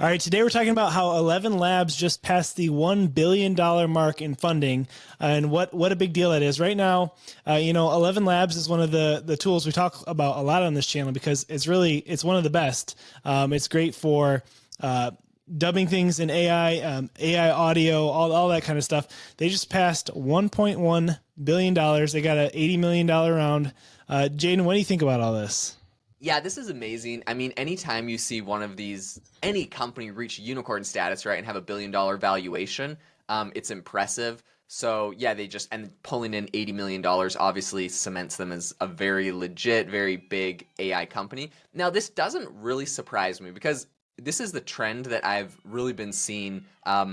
All right, today we're talking about how ElevenLabs just passed the $1 billion mark in funding, and what a big deal that is. Right now, ElevenLabs is one of the tools we talk about a lot on this channel because it's one of the best. It's great for dubbing things in AI audio, all that kind of stuff. They just passed $1.1 billion. They got an $80 million round. Jaden, what do you think about all this? Yeah, this is amazing. I mean, anytime you see one of these, any company reach unicorn status, right, and have $1 billion valuation, it's impressive. So yeah, and pulling in $80 million obviously cements them as a very legit, very big AI company. Now, this doesn't really surprise me because this is the trend that I've really been seeing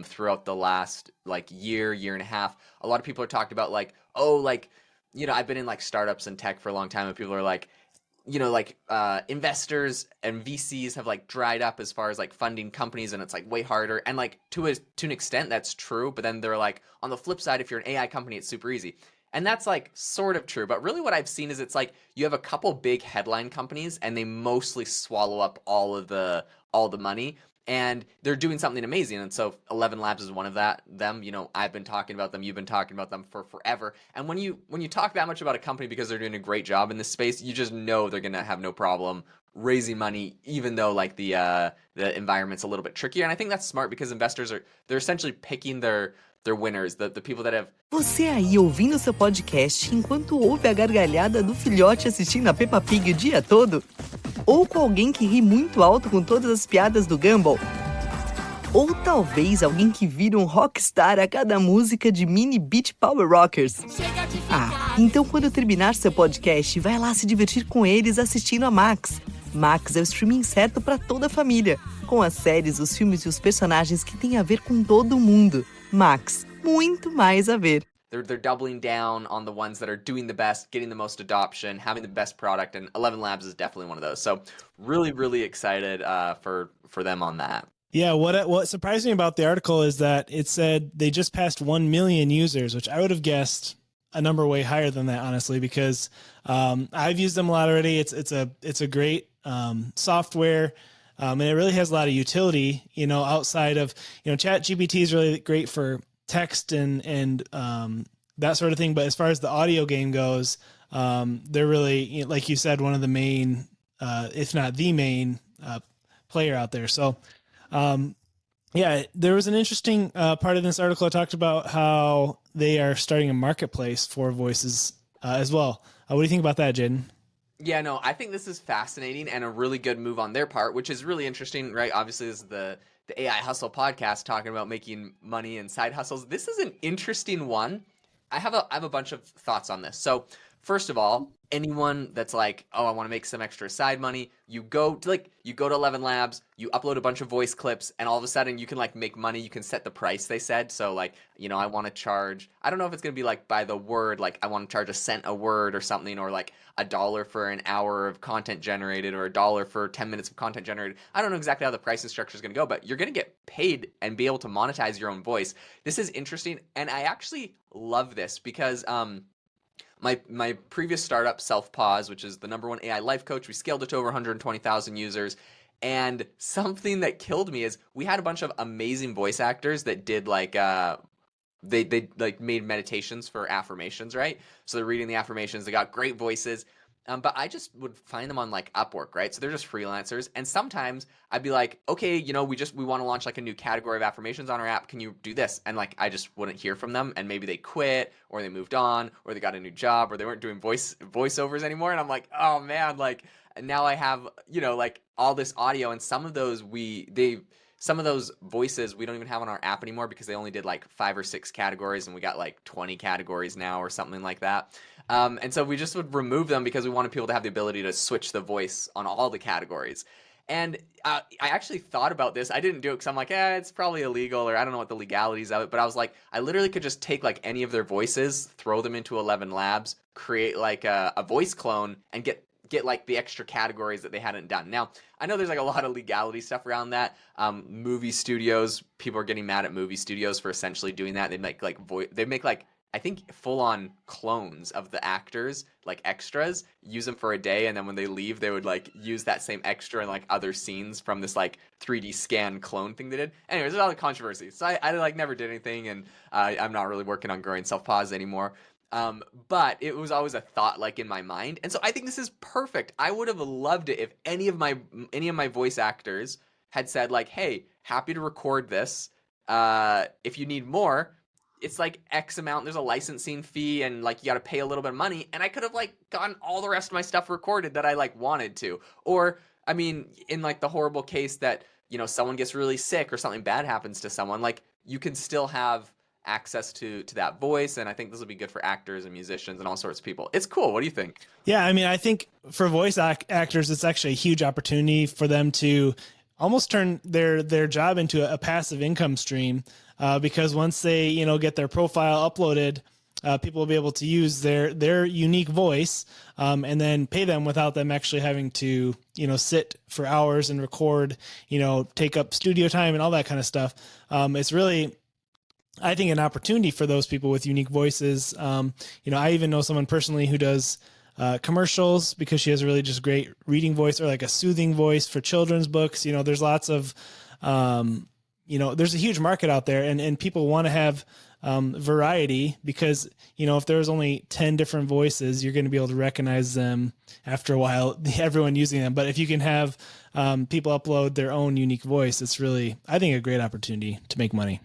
throughout the last like year and a half. A lot of people are talking about like, oh, like, I've been in like startups and tech for a long time, and people are like, investors and VCs have like dried up as far as like funding companies, and it's like way harder. And like to an extent, that's true. But then they're like, on the flip side, if you're an AI company, it's super easy. And that's like sort of true. But really, what I've seen is it's like you have a couple big headline companies, and they mostly swallow up all the money. And they're doing something amazing. And so ElevenLabs is one of them. I've been talking about them, you've been talking about them for forever. And when you talk that much about a company because they're doing a great job in this space, you just know they're gonna have no problem raising money, even though like the environment's a little bit trickier. And I think that's smart because they're essentially picking their winners, the people that have. Você aí ouvindo seu podcast enquanto ouve a gargalhada do filhote assistindo a Peppa Pig o dia todo? Ou com alguém que ri muito alto com todas as piadas do Gumball? Ou talvez alguém que vira um rockstar a cada música de Mini Beat Power Rockers? Então quando terminar seu podcast, vai lá se divertir com eles assistindo a Max. Max é o streaming certo para toda a família, com as séries, os filmes e os personagens que têm a ver com todo mundo. Max, muito mais a ver. They're doubling down on the ones that are doing the best, getting the most adoption, having the best product, and ElevenLabs is definitely one of those. So really excited for them on that. Yeah, what surprised me about the article is that it said they just passed 1 million users, which I would have guessed a number way higher than that, honestly, because I've used them a lot already. It's a great software. And it really has a lot of utility, outside of, ChatGPT is really great for text and that sort of thing. But as far as the audio game goes, they're really, like you said, one of the main, if not the main player out there. So, yeah, there was an interesting part of this article. I talked about how they are starting a marketplace for voices as well. What do you think about that, Jaden? Yeah, no, I think this is fascinating and a really good move on their part, which is really interesting, right? Obviously, this is the AI Hustle podcast talking about making money and side hustles. This is an interesting one. I have a bunch of thoughts on this. So, first of all, anyone that's like, oh, I want to make some extra side money, you go to ElevenLabs, you upload a bunch of voice clips, and all of a sudden you can like make money. You can set the price, they said. So like, I want to charge, I don't know if it's going to be like by the word, like I want to charge $0.01 a word or something, or like $1 for an hour of content generated, or $1 for 10 minutes of content generated. I don't know exactly how the pricing structure is going to go, but you're going to get paid and be able to monetize your own voice. This is interesting. And I actually love this because, my previous startup, Self-Pause, which is the #1 AI life coach, we scaled it to over 120,000 users. And something that killed me is we had a bunch of amazing voice actors that did like they like made meditations for affirmations, right? So they're reading the affirmations, they got great voices. But I just would find them on like Upwork, right? So they're just freelancers. And sometimes I'd be like, okay, we want to launch like a new category of affirmations on our app. Can you do this? And like, I just wouldn't hear from them. And maybe they quit, or they moved on, or they got a new job, or they weren't doing voiceovers anymore. And I'm like, oh man, like now I have, like all this audio, and some of those voices we don't even have on our app anymore because they only did like 5 or 6 categories, and we got like 20 categories now or something like that. And so we just would remove them because we wanted people to have the ability to switch the voice on all the categories. And I actually thought about this. I didn't do it because I'm like, it's probably illegal, or I don't know what the legalities of it. But I was like, I literally could just take like any of their voices, throw them into ElevenLabs, create like a voice clone, and get like the extra categories that they hadn't done. Now, I know there's like a lot of legality stuff around that. Movie studios, people are getting mad at movie studios for essentially doing that. They make like I think full on clones of the actors, like extras, use them for a day, and then when they leave, they would like use that same extra in like other scenes from this like 3D scan clone thing they did. Anyways, there's all the controversy. So I like never did anything, and I'm not really working on growing self pause anymore. But it was always a thought like in my mind, and so I think this is perfect. I would have loved it if any of my voice actors had said like, "Hey, happy to record this. If you need more, it's like X amount. There's a licensing fee, and like you got to pay a little bit of money." And I could have like gotten all the rest of my stuff recorded that I like wanted to. Or I mean, in like the horrible case that someone gets really sick or something bad happens to someone, like you can still have access to that voice. And I think this will be good for actors and musicians and all sorts of people. It's cool. What do you think? Yeah, I mean, I think for voice actors, it's actually a huge opportunity for them to almost turn their job into a passive income stream, because once they get their profile uploaded, people will be able to use their unique voice, and then pay them without them actually having to sit for hours and record, take up studio time and all that kind of stuff. It's really, I think, an opportunity for those people with unique voices. I even know someone personally who does commercials because she has a really just great reading voice, or like a soothing voice for children's books. There's lots of, there's a huge market out there, and people want to have variety, because, if there's only 10 different voices, you're going to be able to recognize them after a while, everyone using them. But if you can have people upload their own unique voice, it's really, I think, a great opportunity to make money.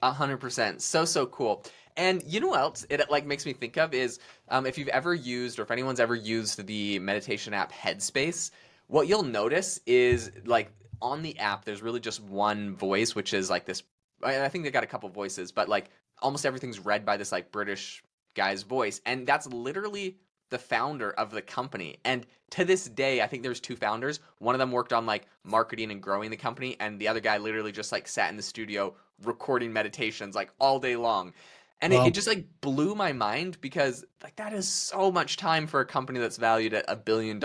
100%. So cool. And you know what else it like makes me think of is if you've ever used, or if anyone's ever used the meditation app Headspace, what you'll notice is like on the app, there's really just one voice, which is like this. I think they got a couple voices, but like almost everything's read by this like British guy's voice. And that's literally the founder of the company. And to this day, I think there's two founders. One of them worked on like marketing and growing the company, and the other guy literally just like sat in the studio recording meditations like all day long. And Wow. it just like blew my mind, because like that is so much time for a company that's valued at $1 billion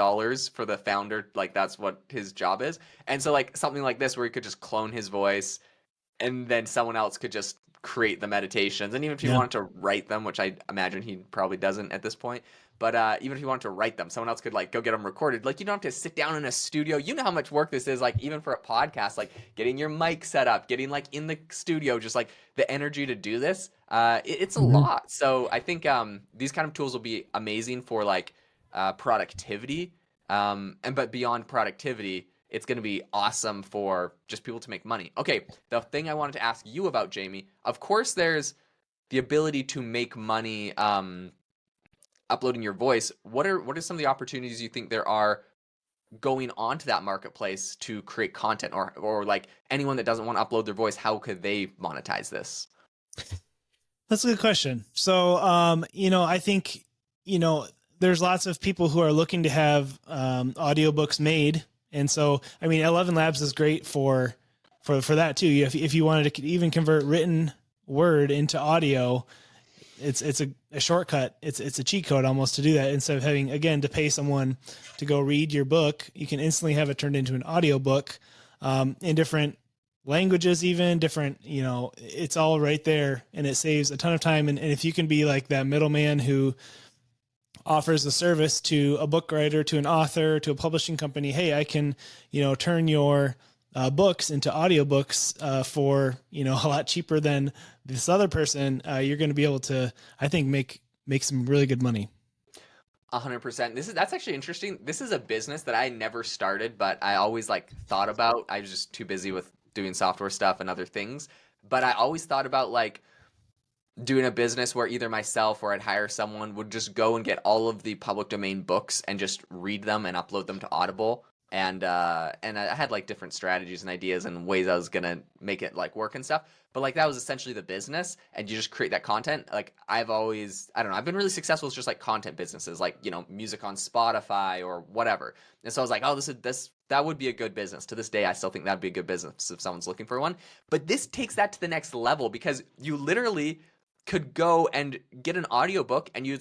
for the founder. Like that's what his job is. And so like something like this where he could just clone his voice, and then someone else could just create the meditations. And even if he wanted to write them, which I imagine he probably doesn't at this point, but even if you wanted to write them, someone else could like go get them recorded. Like you don't have to sit down in a studio. You know how much work this is, like even for a podcast, like getting your mic set up, getting like in the studio, just like the energy to do this. It's a lot. So I think these kind of tools will be amazing for like productivity. But beyond productivity, it's going to be awesome for just people to make money. Okay, the thing I wanted to ask you about, Jamie, of course there's the ability to make money uploading your voice. What are some of the opportunities you think there are going onto that marketplace to create content, or like anyone that doesn't want to upload their voice, how could they monetize this? That's a good question. So, I think, there's lots of people who are looking to have audiobooks made. And so, I mean, ElevenLabs is great for that too. If you wanted to even convert written word into audio, it's a shortcut. It's a cheat code almost to do that. Instead of having, again, to pay someone to go read your book, you can instantly have it turned into an audiobook in different languages, even different, it's all right there, and it saves a ton of time. And if you can be like that middleman who offers a service to a book writer, to an author, to a publishing company, hey, I can, turn your books into audiobooks for, a lot cheaper than this other person, you're going to be able to, I think, make some really good money. 100%. That's actually interesting. This is a business that I never started, but I always like thought about. I was just too busy with doing software stuff and other things. But I always thought about like doing a business where either myself or I'd hire someone would just go and get all of the public domain books and just read them and upload them to Audible. And I had like different strategies and ideas and ways I was gonna make it like work and stuff. But like that was essentially the business, and you just create that content. Like I've been really successful with just like content businesses, like music on Spotify or whatever. And so I was like, oh, that would be a good business. To this day, I still think that'd be a good business if someone's looking for one. But this takes that to the next level, because you literally could go and get an audiobook, and you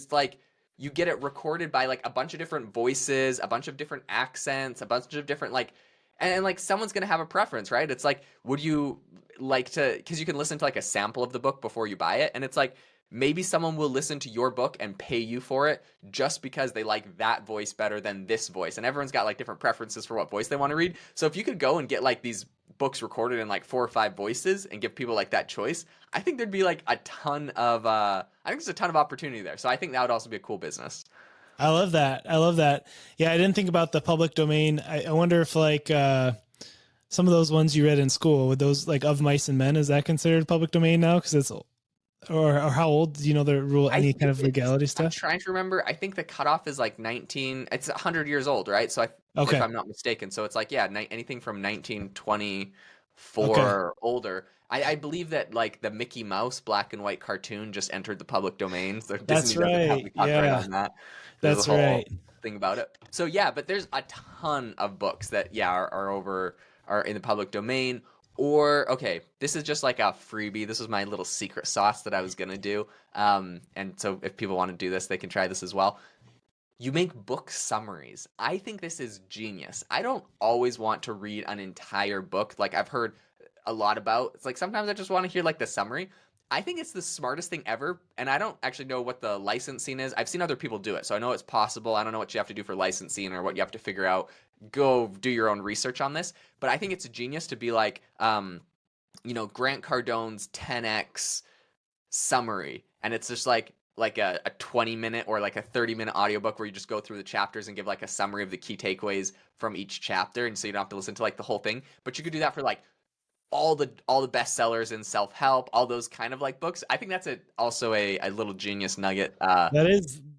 get it recorded by like a bunch of different voices, a bunch of different accents, a bunch of different like, and like someone's going to have a preference, right? It's like, would you like to, because you can listen to like a sample of the book before you buy it. And it's like, maybe someone will listen to your book and pay you for it just because they like that voice better than this voice. And everyone's got like different preferences for what voice they want to read. So if you could go and get like these books recorded in like 4 or 5 voices and give people like that choice, I think there'd be like a ton of I think there's a ton of opportunity there. So I think that would also be a cool business. I love that. I love that. Yeah, I didn't think about the public domain. I wonder if like some of those ones you read in school, with those like Of Mice and Men, is that considered public domain now? Because it's or how old? Do you know the rule? Any kind of legality stuff? I'm trying to remember. I think the cutoff is like 19. It's 100 years old, right? So Okay. if I'm not mistaken, so it's like anything from 1924 Okay. or older. I believe that like the Mickey Mouse black and white cartoon just entered the public domain. So That's Disney doesn't have right. the copyright Yeah. on that. There's That's a whole right. thing about it. So yeah, but there's a ton of books that are in the public domain. Or okay, this is just like a freebie. This is my little secret sauce that I was gonna do. And so if people want to do this, they can try this as well. You make book summaries. I think this is genius. I don't always want to read an entire book like I've heard a lot about. It's like sometimes I just want to hear like the summary. I think it's the smartest thing ever, and I don't actually know what the licensing is. I've seen other people do it, so I know it's possible. I don't know what you have to do for licensing or what you have to figure out. Go do your own research on this. But I think it's a genius to be like, Grant Cardone's 10x summary, and it's just like a 20-minute or like a 30-minute audiobook where you just go through the chapters and give like a summary of the key takeaways from each chapter, and so you don't have to listen to like the whole thing. But you could do that for like all the bestsellers in self-help, all those kind of like books. I think that's also a little genius nugget. That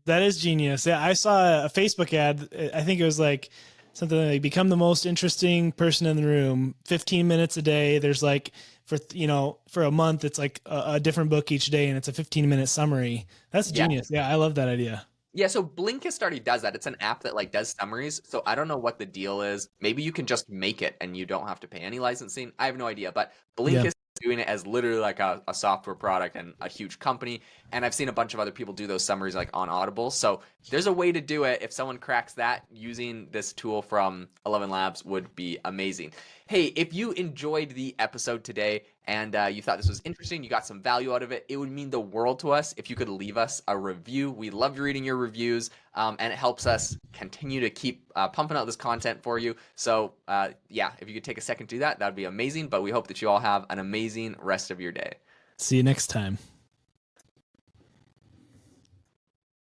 is genius. Yeah, I saw a Facebook ad. I think it was like something like become the most interesting person in the room, 15 minutes a day. There's like for a month, it's like a different book each day, and it's a 15-minute summary. That's genius. Yeah, I love that idea. Yeah, so Blinkist already does that. It's an app that like does summaries. So I don't know what the deal is. Maybe you can just make it and you don't have to pay any licensing. I have no idea. But Blinkist is doing it as literally like a software product and a huge company. And I've seen a bunch of other people do those summaries like on Audible. So there's a way to do it. If someone cracks that, using this tool from ElevenLabs would be amazing. Hey, if you enjoyed the episode today and you thought this was interesting, you got some value out of it, it would mean the world to us if you could leave us a review. We love reading your reviews, and it helps us continue to keep pumping out this content for you. So yeah, if you could take a second to do that, that would be amazing. But we hope that you all have an amazing rest of your day. See you next time.